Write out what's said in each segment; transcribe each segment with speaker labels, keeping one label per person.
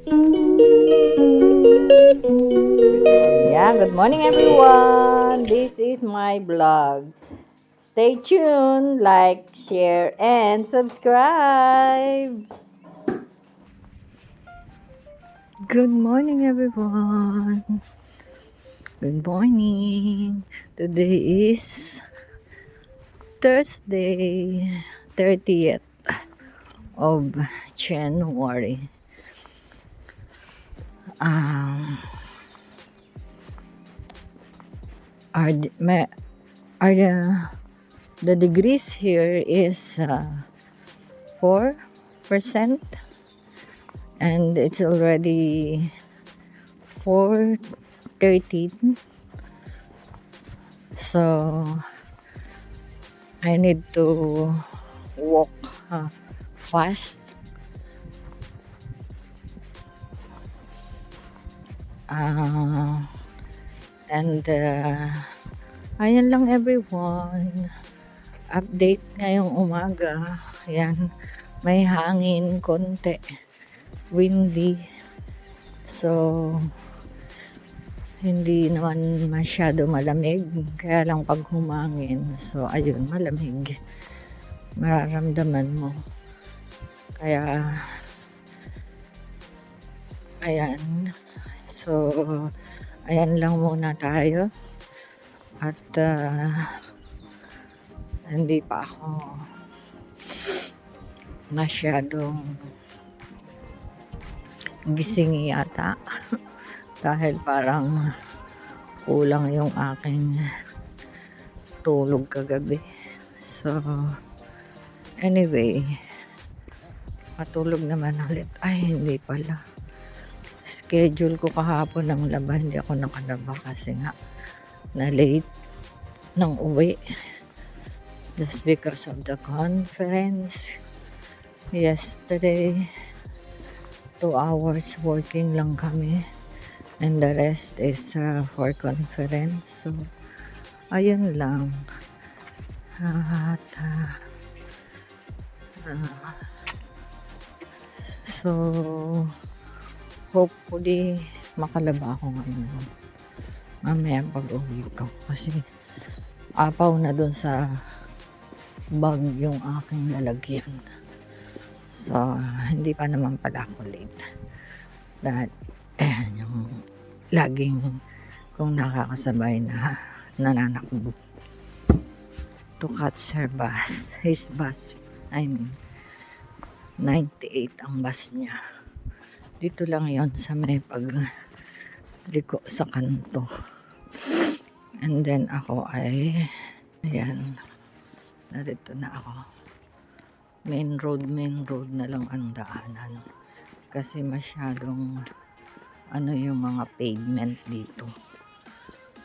Speaker 1: Yeah, good morning everyone. This is my vlog. Stay tuned, like, share, and subscribe. Good morning everyone. Good morning. Today is Thursday, 30th of January. Um, our, my, our the degrees here is 4%, and it's already 4:13. So I need to walk fast. Uh, and ayan lang everyone. Update ngayong umaga. Ayan. May hangin konti. Windy. So, hindi naman masyado malamig. Kaya lang pag humangin. So, ayun, malamig. Mararamdaman mo. Kaya, ayan. So, ayan lang muna tayo. At, hindi pa ako masyadong gising yata. Dahil parang kulang yung aking tulog kagabi. So, anyway, matulog naman ulit. Ay, hindi pala. Schedule ko kahapon ng laba. Hindi ako nakalaba kasi nga na late ng uwi. Just because of the conference. Yesterday, 2 hours working lang kami. And the rest is for conference. So, ayun lang. At, so, hopefully, makalaba ako ngayon. Mamaya pag-uwi ko. Kasi, apaw na dun sa bag yung aking lalagyan. So, hindi pa naman pala ako late. Dahil, yung laging kung nakakasabay na nananakbo to catch her bus. His bus. I mean, 98 ang bus niya. Dito lang yon sa may pagliko sa kanto. And then ako ay, ayan, narito na ako. Main road na lang ang daanan. Kasi masyadong yung mga pavement dito.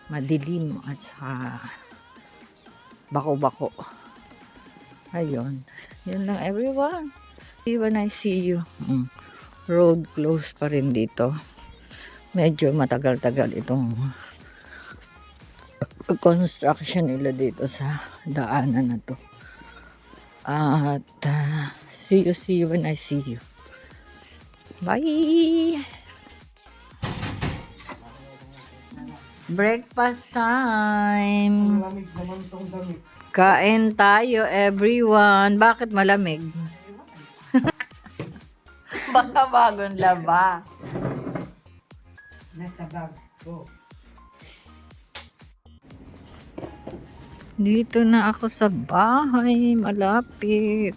Speaker 1: Madilim at sa bako-bako. Ayun. Yun lang everyone. See when I see you. Road closed pa rin dito. Medyo matagal-tagal itong construction nila dito sa daanan na to. At see you when I see you. Bye! Breakfast time!
Speaker 2: Malamig naman tong damit.
Speaker 1: Kain tayo everyone. Bakit malamig? Baka bagong laba.
Speaker 2: Nasa bag ko.
Speaker 1: Dito na ako sa bahay. Malapit.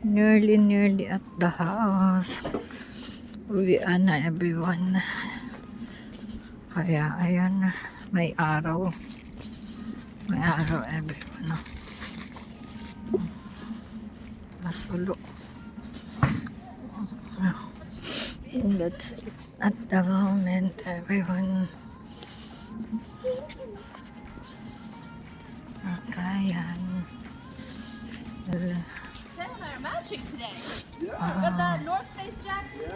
Speaker 1: Nearly at the house. Uwian na everyone. Kaya ayan, may araw. May araw everyone. Masulo. And that's it at the moment everyone. Ayan.
Speaker 3: Our matching today. Got the North Face jacket.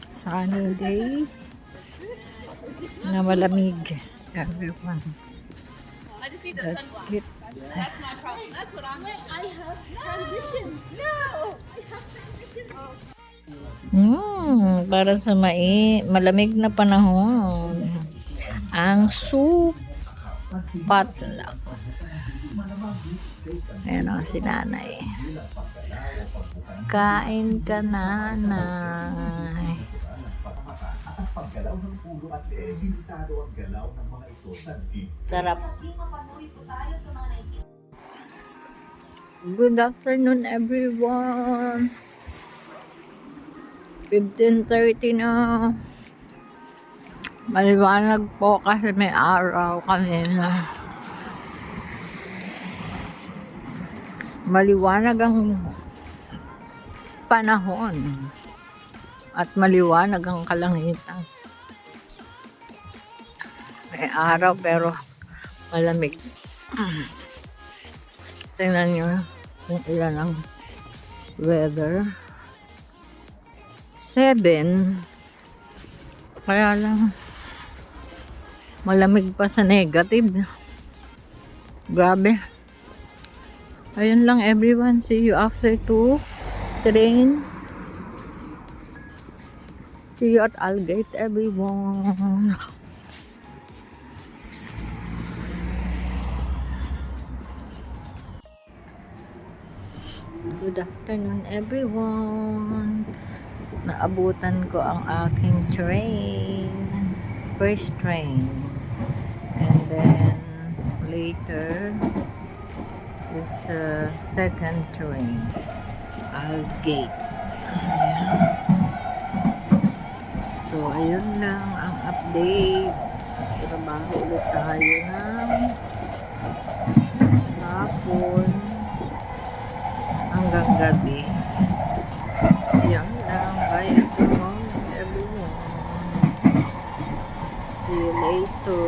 Speaker 1: Sunny day na malamig everyone.
Speaker 3: I just need the
Speaker 1: That's
Speaker 3: sunblock.
Speaker 1: it.
Speaker 3: That's my problem. That's what I'm. I have transition. No, I have transition. Oh.
Speaker 1: para sa malamig na panahon. Ang soup potluck. Ayan o, si nanay. Kain ka, nanay. Sarap. Good afternoon, everyone. 15:30 na. Maliwanag po kasi may araw kanina. Maliwanag ang panahon at maliwanag ang kalangitan. May araw pero malamig. Tingnan nyo kung ilan ang weather. 7. Kaya lang malamig pa sa negative. Grabe. Ayun lang everyone. See you after 2 train. See you at Algate everyone. Good afternoon everyone. Naabutan ko ang aking train. First train. And then later is second train. Algate. So ayun lang ang update. Trabaho ulit tayo ng hapon hanggang gabi. Yan lang. Bye everyone. See you later.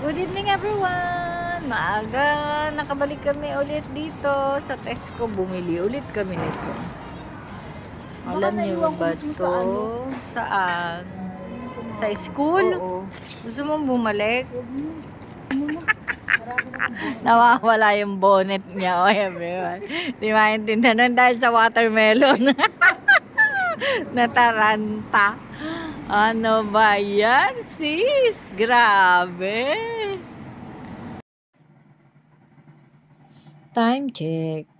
Speaker 1: Good evening everyone. Maaga nakabalik kami ulit dito sa Tesco. Bumili ulit kami nito. Alam niyo ba to? Saan? Sa school?
Speaker 2: Oo.
Speaker 1: Gusto mong bumalik? Nawawala yung bonnet niya. Oh, everyone. Di maintindihan dahil sa watermelon. Nataranta. Ano ba yan, sis? Grabe. Time check.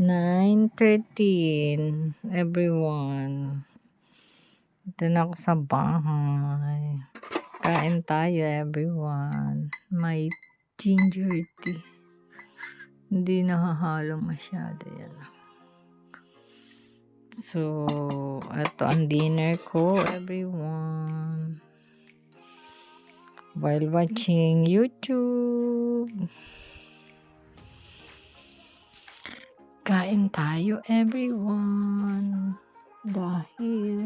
Speaker 1: 9:13. Everyone. Ito na ako sa bahay. Kain tayo, everyone. May ginger tea. Hindi nahahalo masyado yan. So, ito ang dinner ko, everyone. While watching YouTube. Kain tayo, everyone. Dahil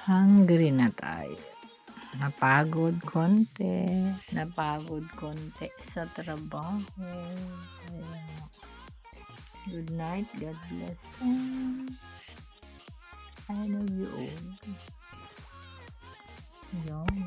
Speaker 1: hungry na tayo. Napagod konti sa trabaho. Ayan. Good night. God bless. I love you all. Yum.